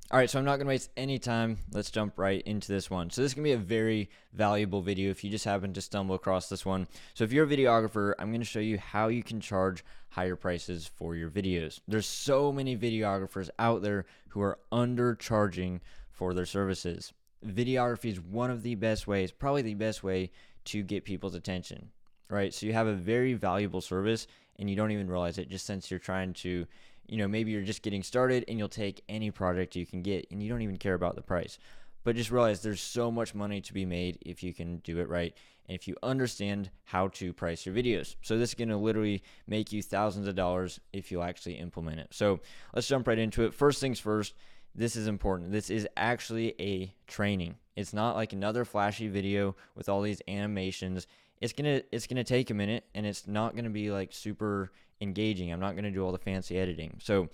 All right, so I'm not going to waste any time. Let's jump right into this one. So this is going to be a very valuable video if you just happen to stumble across this one. So if you're a videographer, I'm going to show you how you can charge higher prices for your videos. There's so many videographers out there who are undercharging for their services. Videography is one of the best ways, probably the best way to get people's attention, right? So you have a very valuable service and you don't even realize it just since you're trying to maybe you're just getting started and you'll take any project you can get and you don't even care about the price. But just realize there's so much money to be made if you can do it right and if you understand how to price your videos. So this is going to literally make you thousands of dollars if you actually implement it. So let's jump right into it. First things first, this is important. This is actually a training. It's not like another flashy video with all these animations. It's gonna take a minute and it's not gonna be like super engaging. I'm not gonna do all the fancy editing. So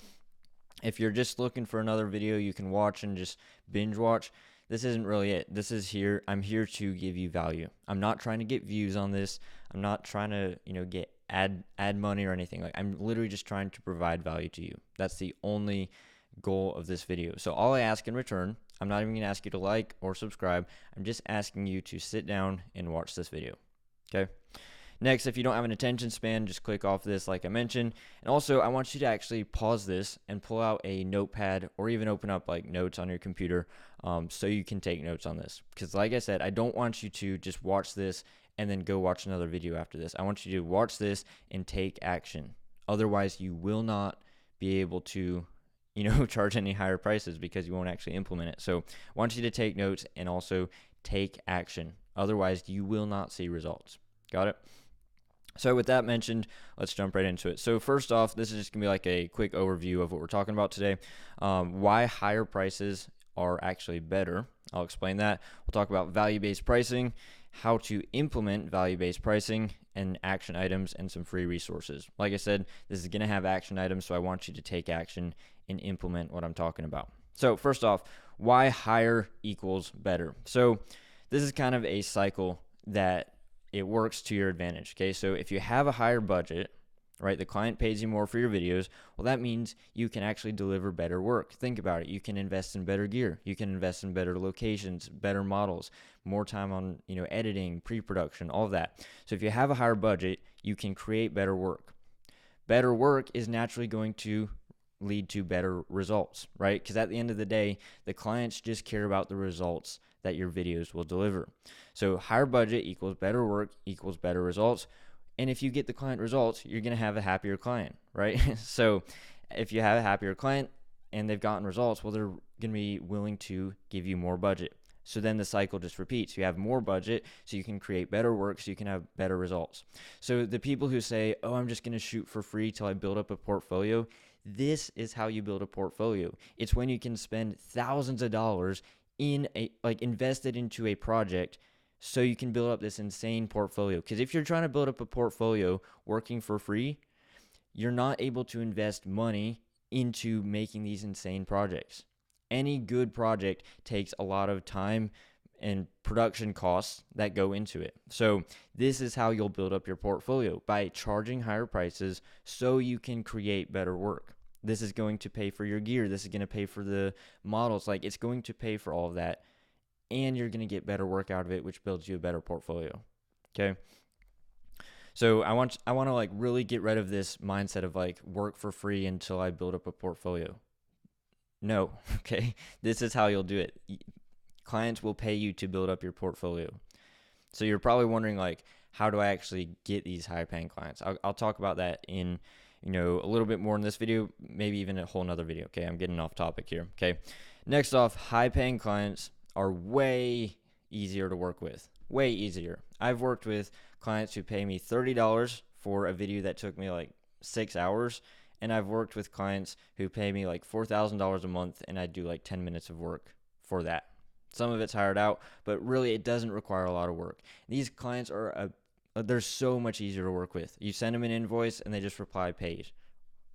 if you're just looking for another video you can watch and just binge watch, this isn't really it. I'm here to give you value. I'm not trying to get views on this. I'm not trying to, get ad money or anything. Like, I'm literally just trying to provide value to you. That's the only goal of this video. So all I ask in return, I'm not even gonna ask you to like or subscribe. I'm just asking you to sit down and watch this video. Okay. Next, if you don't have an attention span, just click off this like I mentioned. And also, I want you to actually pause this and pull out a notepad or even open up like notes on your computer so you can take notes on this. Because like I said, I don't want you to just watch this and then go watch another video after this. I want you to watch this and take action. Otherwise, you will not be able to charge any higher prices because you won't actually implement it. So I want you to take notes and also take action. Otherwise, you will not see results. Got it? So with that mentioned, let's jump right into it. So first off, this is just going to be like a quick overview of what we're talking about today. Why higher prices are actually better. I'll explain that. We'll talk about value-based pricing, how to implement value-based pricing, and action items, and some free resources. Like I said, this is going to have action items, so I want you to take action and implement what I'm talking about. So first off, why higher equals better? So this is kind of a cycle that it works to your advantage. Okay, so if you have a higher budget, right, the client pays you more for your videos, well, that means you can actually deliver better work. Think about it. You can invest in better gear. You can invest in better locations, better models, more time on, editing, pre-production, all of that. So if you have a higher budget, you can create better work. Better work is naturally going to lead to better results, right? Because at the end of the day, the clients just care about the results that your videos will deliver. So higher budget equals better work equals better results. And if you get the client results, you're going to have a happier client, right? So if you have a happier client and they've gotten results, well, they're going to be willing to give you more budget. So then the cycle just repeats. You have more budget, so you can create better work, so you can have better results. So the people who say, oh, I'm just going to shoot for free till I build up a portfolio, this is how you build a portfolio. It's when you can spend thousands of dollars invested into a project so you can build up this insane portfolio. Because if you're trying to build up a portfolio working for free, you're not able to invest money into making these insane projects. Any good project takes a lot of time and production costs that go into it. So this is how you'll build up your portfolio, by charging higher prices so you can create better work. This is going to pay for your gear. This is going to pay for the models. Like, it's going to pay for all of that, and you're going to get better work out of it, which builds you a better portfolio. Okay. So I want to like really get rid of this mindset of like work for free until I build up a portfolio. No. Okay. This is how you'll do it. Clients will pay you to build up your portfolio. So you're probably wondering, like, how do I actually get these high paying clients? I'll talk about that in a little bit more in this video, maybe even a whole nother video. Okay, I'm getting off topic here. Okay, next off, high paying clients are way easier to work with. Way easier. I've worked with clients who pay me $30 for a video that took me like 6 hours, and I've worked with clients who pay me like $4,000 a month, and I do like 10 minutes of work for that. Some of it's hired out, but really it doesn't require a lot of work. These clients they're so much easier to work with. You send them an invoice and they just reply paid,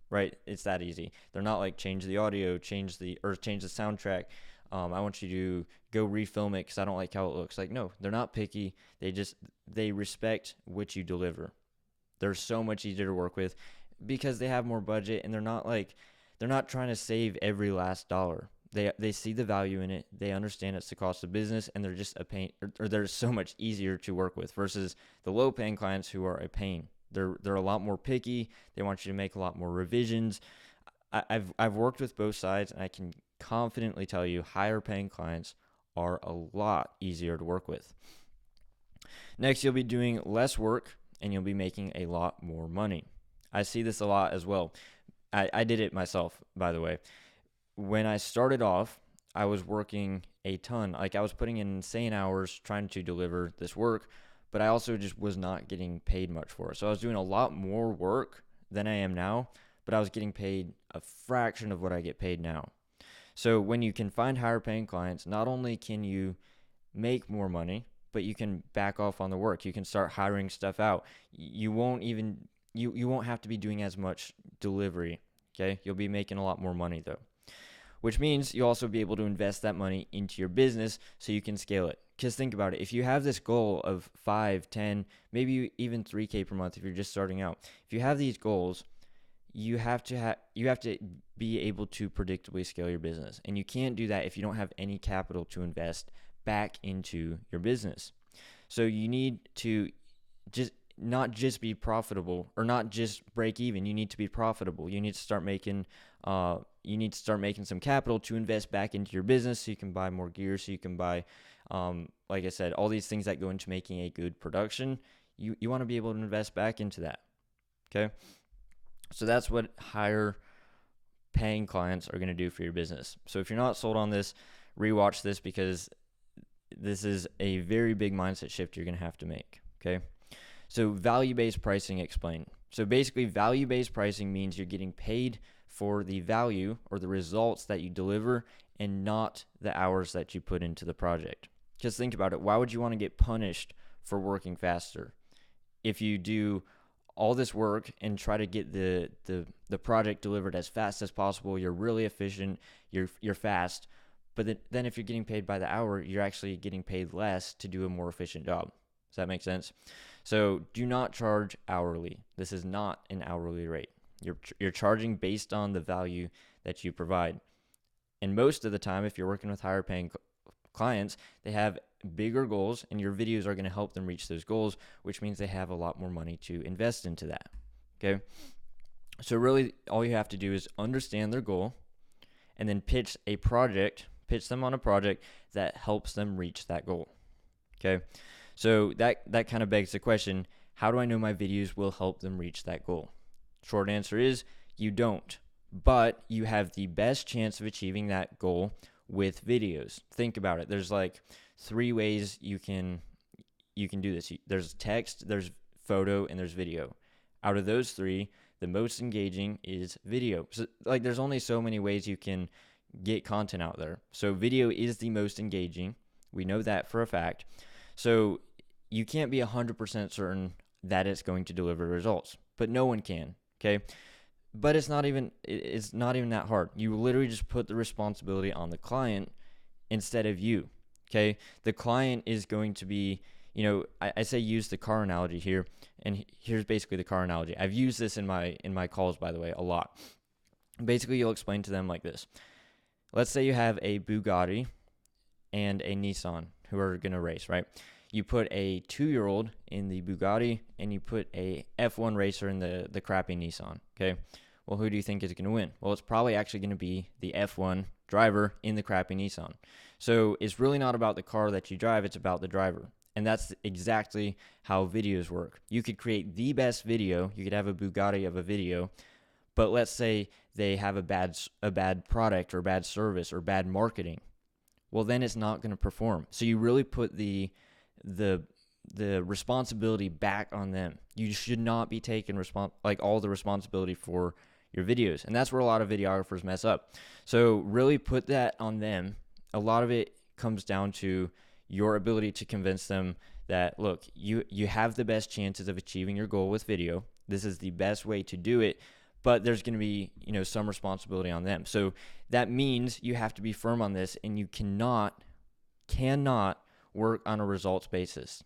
right? It's that easy. They're not like change the audio, change the soundtrack. I want you to go refilm it because I don't like how it looks. Like, no, they're not picky. They respect what you deliver. They're so much easier to work with because they have more budget, and they're not trying to save every last dollar. They see the value in it. They understand it's the cost of business, and they're just a pain, or they're so much easier to work with versus the low paying clients who are a pain. They're a lot more picky. They want you to make a lot more revisions. I've worked with both sides, and I can confidently tell you higher paying clients are a lot easier to work with. Next, you'll be doing less work and you'll be making a lot more money. I see this a lot as well. I did it myself, by the way. When I started off, I was working a ton. Like, I was putting in insane hours trying to deliver this work, but I also just was not getting paid much for it. So I was doing a lot more work than I am now, but I was getting paid a fraction of what I get paid now. So when you can find higher paying clients, not only can you make more money, but you can back off on the work. You can start hiring stuff out. You won't have to be doing as much delivery, okay? You'll be making a lot more money though, which means you'll also be able to invest that money into your business so you can scale it. Because think about it. If you have this goal of 5, 10, maybe even 3K per month if you're just starting out. If you have these goals, you have to be able to predictably scale your business. And you can't do that if you don't have any capital to invest back into your business. So you need to not just be profitable or not just break even. You need to be profitable. You need to start making some capital to invest back into your business so you can buy more gear, so you can buy, like I said, all these things that go into making a good production. You want to be able to invest back into that. Okay. So that's what higher paying clients are going to do for your business. So if you're not sold on this, rewatch this because this is a very big mindset shift you're going to have to make. Okay. So value-based pricing explained. So basically value-based pricing means you're getting paid for the value or the results that you deliver and not the hours that you put into the project. Just think about it. Why would you want to get punished for working faster? If you do all this work and try to get the project delivered as fast as possible, you're really efficient, you're fast, but then if you're getting paid by the hour, you're actually getting paid less to do a more efficient job. Does that make sense? So do not charge hourly. This is not an hourly rate. You're charging based on the value that you provide. And most of the time, if you're working with higher paying clients, they have bigger goals, and your videos are going to help them reach those goals, which means they have a lot more money to invest into that. Okay. So really all you have to do is understand their goal and then pitch them on a project that helps them reach that goal. Okay. So that kind of begs the question, how do I know my videos will help them reach that goal? Short answer is you don't, but you have the best chance of achieving that goal with videos. Think about it. There's like 3 ways you can do this. There's text, there's photo, and there's video. Out of those 3, the most engaging is video. So like there's only so many ways you can get content out there. So video is the most engaging. We know that for a fact. So you can't be 100% certain that it's going to deliver results, but no one can, okay? But it's not even that hard. You literally just put the responsibility on the client instead of you, okay? The client is going to be, I say use the car analogy here, and here's basically the car analogy. I've used this in my calls, by the way, a lot. Basically, you'll explain to them like this. Let's say you have a Bugatti and a Nissan who are going to race, right? You put a 2-year-old in the Bugatti and you put a F1 racer in the crappy Nissan, okay? Well, who do you think is going to win? Well, it's probably actually going to be the F1 driver in the crappy Nissan. So it's really not about the car that you drive, it's about the driver. And that's exactly how videos work. You could create the best video, you could have a Bugatti of a video, but let's say they have a bad product or bad service or bad marketing. Well, then it's not going to perform. So you really put the responsibility back on them. You should not be taking all the responsibility for your videos. And that's where a lot of videographers mess up. So really put that on them. A lot of it comes down to your ability to convince them that, look, you have the best chances of achieving your goal with video. This is the best way to do it, but there's going to be, some responsibility on them. So that means you have to be firm on this, and you cannot work on a results basis.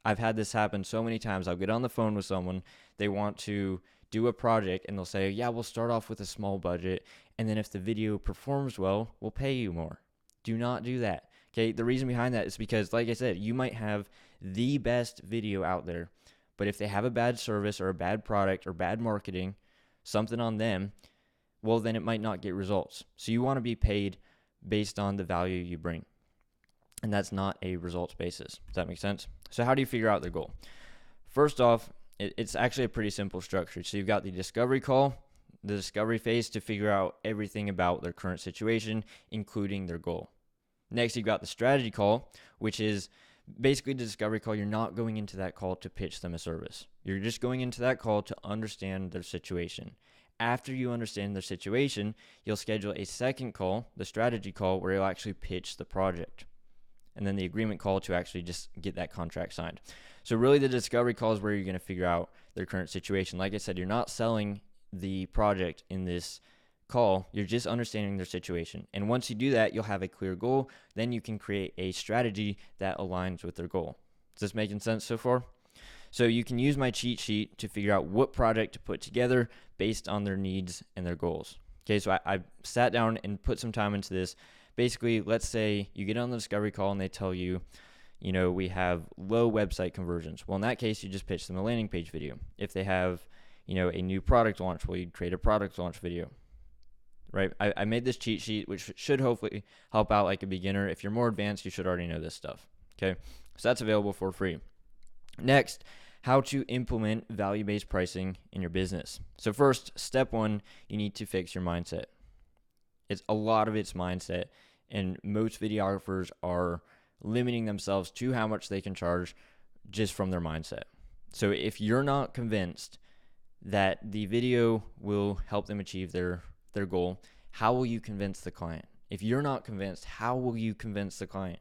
I've had this happen so many times. I'll get on the phone with someone. They want to do a project and they'll say, yeah, we'll start off with a small budget, and then if the video performs well, we'll pay you more. Do not do that. Okay, the reason behind that is because, like I said, you might have the best video out there, but if they have a bad service or a bad product or bad marketing, something on them, well, then it might not get results. So you want to be paid based on the value you bring. And that's not a results basis. Does that make sense? So how do you figure out their goal? First off, it's actually a pretty simple structure. So you've got the discovery call, the discovery phase to figure out everything about their current situation, including their goal. Next, you've got the strategy call, which is basically the discovery call. You're not going into that call to pitch them a service. You're just going into that call to understand their situation. After you understand their situation, you'll schedule a second call, the strategy call, where you'll actually pitch the project. And then the agreement call to actually just get that contract signed. So really the discovery call is where you're going to figure out their current situation. Like I said, you're not selling the project in this call, you're just understanding their situation. And once you do that, you'll have a clear goal. Then you can create a strategy that aligns with their goal. Is this making sense so far? So you can use my cheat sheet to figure out what project to put together based on their needs and their goals. Okay, so I sat down and put some time into this. Basically, let's say you get on the discovery call and they tell you, we have low website conversions. Well, in that case, you just pitch them a landing page video. If they have, a new product launch, well, you'd create a product launch video. Right? I made this cheat sheet, which should hopefully help out like a beginner. If you're more advanced, you should already know this stuff. Okay, so that's available for free. Next, how to implement value-based pricing in your business. So first, step one, you need to fix your mindset. A lot of it's mindset, and most videographers are limiting themselves to how much they can charge just from their mindset. So if you're not convinced that the video will help them achieve their goal, how will you convince the client? If you're not convinced, how will you convince the client?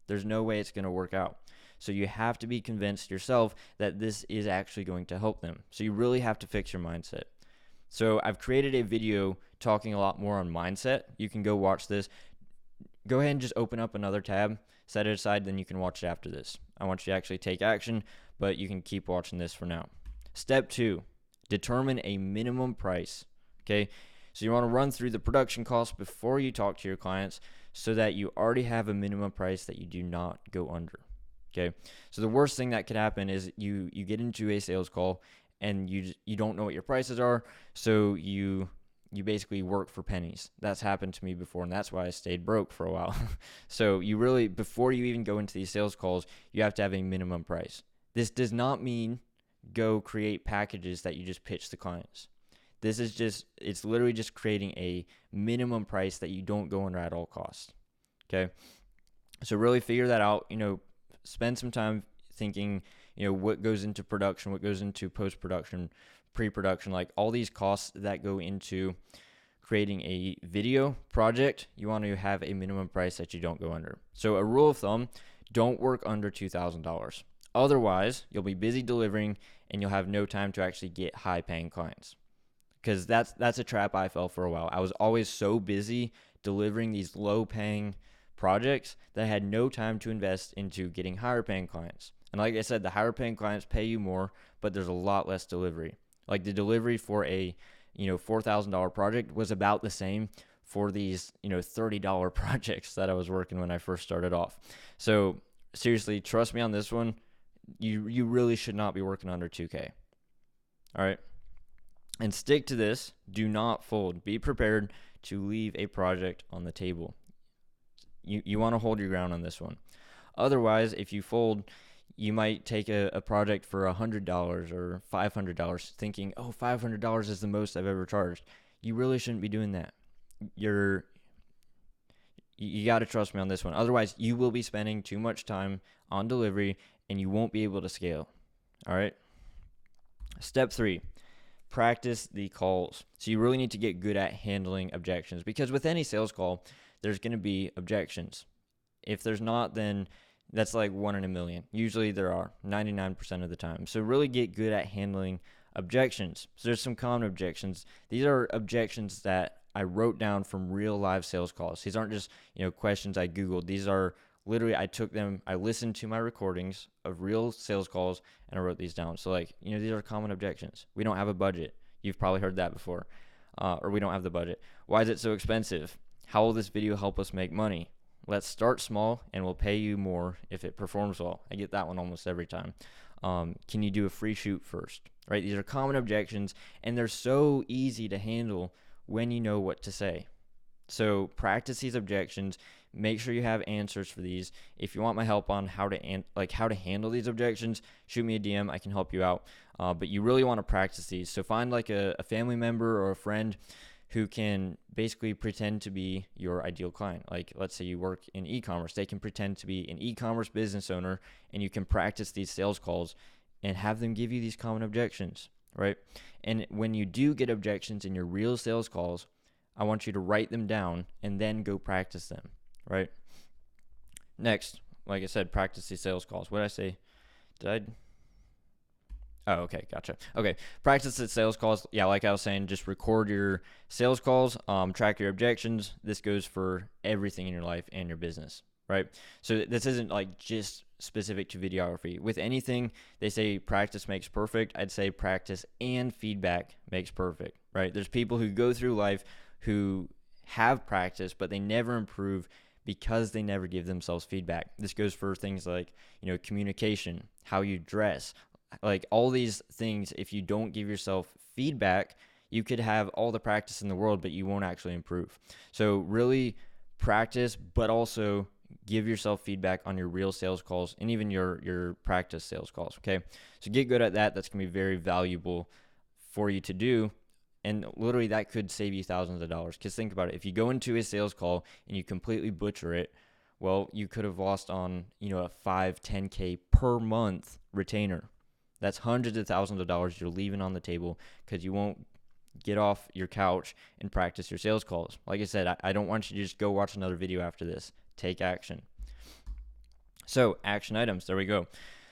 There's no way it's going to work out. So you have to be convinced yourself that this is actually going to help them. So you really have to fix your mindset. So I've created a video talking a lot more on mindset. You can go watch this. Go ahead and just open up another tab, set it aside, then you can watch it after this. I want you to actually take action, but you can keep watching this for now. Step 2, determine a minimum price. Okay, so you want to run through the production costs before you talk to your clients so that you already have a minimum price that you do not go under. Okay, so the worst thing that could happen is you get into a sales call and you don't know what your prices are, so you basically work for pennies. That's happened to me before, and that's why I stayed broke for a while. So you really, before you even go into these sales calls, you have to have a minimum price. This does not mean go create packages that you just pitch to clients. This is it's literally just creating a minimum price that you don't go under at all costs. Okay, so really figure that out. Spend some time thinking, what goes into production, what goes into post-production, pre-production, like all these costs that go into creating a video project. You want to have a minimum price that you don't go under. So a rule of thumb, don't work under $2,000. Otherwise, you'll be busy delivering and you'll have no time to actually get high-paying clients. Because that's a trap I fell for a while. I was always so busy delivering these low-paying projects that I had no time to invest into getting higher paying clients. And like I said, the higher paying clients pay you more, but there's a lot less delivery. Like the delivery for a $4,000 project was about the same for these $30 projects that I was working when I first started off. So seriously, trust me on this one. You really should not be working under 2K. All right. And stick to this. Do not fold. Be prepared to leave a project on the table. You want to hold your ground on this one. Otherwise, if you fold, you might take a project for $100 or $500 thinking, oh, $500 is the most I've ever charged. You really shouldn't be doing that. You got to trust me on this one. Otherwise, you will be spending too much time on delivery and you won't be able to scale. All right. Step 3, practice the calls. So you really need to get good at handling objections, because with any sales call, there's going to be objections. If there's not, then that's like 1 in a million. Usually there are 99% of the time. So really get good at handling objections. So there's some common objections. These are objections that I wrote down from real live sales calls. These aren't just, questions I Googled. These are literally, I took them, I listened to my recordings of real sales calls and I wrote these down. So these are common objections. We don't have a budget. You've probably heard that before. Or we don't have the budget. Why is it so expensive? How will this video help us make money? Let's start small and we'll pay you more if it performs well. I get that one almost every time. Can you do a free shoot first? Right? These are common objections, and they're so easy to handle when you know what to say. So practice these objections. Make sure you have answers for these. If you want my help on how to handle these objections, shoot me a DM. I can help you out. But you really want to practice these. So find like a family member or a friend who can basically pretend to be your ideal client. Like, let's say you work in e-commerce. They can pretend to be an e-commerce business owner, and you can practice these sales calls and have them give you these common objections, right? And when you do get objections in your real sales calls, I want you to write them down and then go practice them, right? Next, like I said, practice these sales calls. What did I say? Oh, okay, gotcha. Okay, practice the sales calls. Yeah, like I was saying, just record your sales calls, track your objections. This goes for everything in your life and your business, right? So this isn't like just specific to videography. With anything, they say practice makes perfect. I'd say practice and feedback makes perfect, right? There's people who go through life who have practice, but they never improve because they never give themselves feedback. This goes for things like, communication, how you dress, like all these things. If you don't give yourself feedback, you could have all the practice in the world, but you won't actually improve. So really practice, but also give yourself feedback on your real sales calls and even your practice sales calls, okay? So get good at that. That's going to be very valuable for you to do. And literally that could save you thousands of dollars. Because think about it. If you go into a sales call and you completely butcher it, well, you could have lost on, a 5, 10K per month retainer. That's hundreds of thousands of dollars you're leaving on the table because you won't get off your couch and practice your sales calls. Like I said, I don't want you to just go watch another video after this. Take action. So action items, there we go.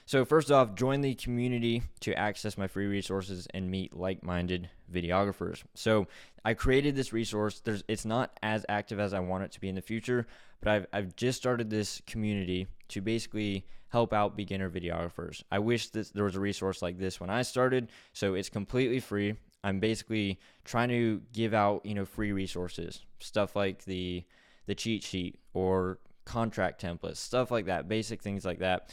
So first off, join the community to access my free resources and meet like-minded videographers. So I created this resource. It's not as active as I want it to be in the future, but I've just started this community to basically help out beginner videographers. I wish that there was a resource like this when I started, so it's completely free. I'm basically trying to give out, free resources, stuff like the cheat sheet or contract templates, stuff like that, basic things like that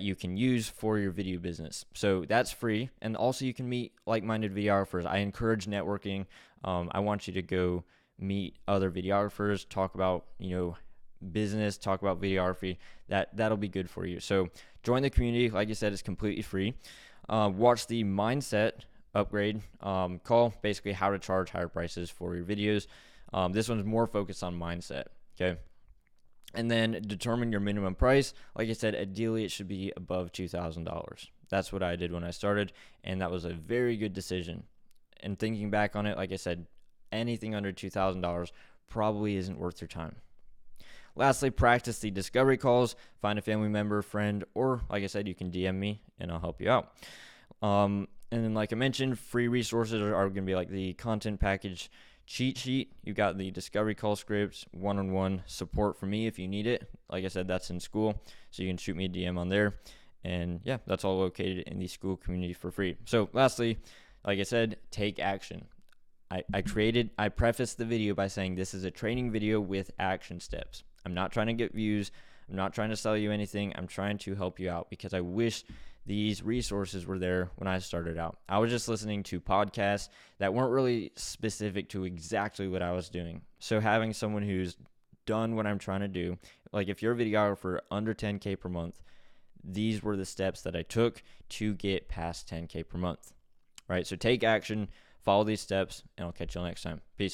you can use for your video business. So that's free. And also you can meet like-minded videographers. I encourage networking. I want you to go meet other videographers, talk about, business, talk about videography. That'll be good for you. So join the community. Like I said, it's completely free. Watch the mindset upgrade call, basically how to charge higher prices for your videos. This one's more focused on mindset. Okay. And then determine your minimum price. Like I said, ideally it should be above $2,000. That's what I did when I started, and that was a very good decision. And thinking back on it, like I said, anything under $2,000 probably isn't worth your time. Lastly, practice the discovery calls. Find a family member, friend, or like I said, you can DM me and I'll help you out. And then like I mentioned, free resources are going to be like the content package cheat sheet. You got the discovery call scripts, one-on-one support for me if you need it. Like I said, that's in school, so you can shoot me a DM on there. And yeah, that's all located in the school community for free. So lastly, like I said, take action. I prefaced the video by saying this is a training video with action steps. I'm not trying to get views. I'm not trying to sell you anything. I'm trying to help you out because I wish these resources were there when I started out. I was just listening to podcasts that weren't really specific to exactly what I was doing. So having someone who's done what I'm trying to do, like if you're a videographer under 10K per month, these were the steps that I took to get past 10K per month, right? So take action, follow these steps, and I'll catch you next time. Peace.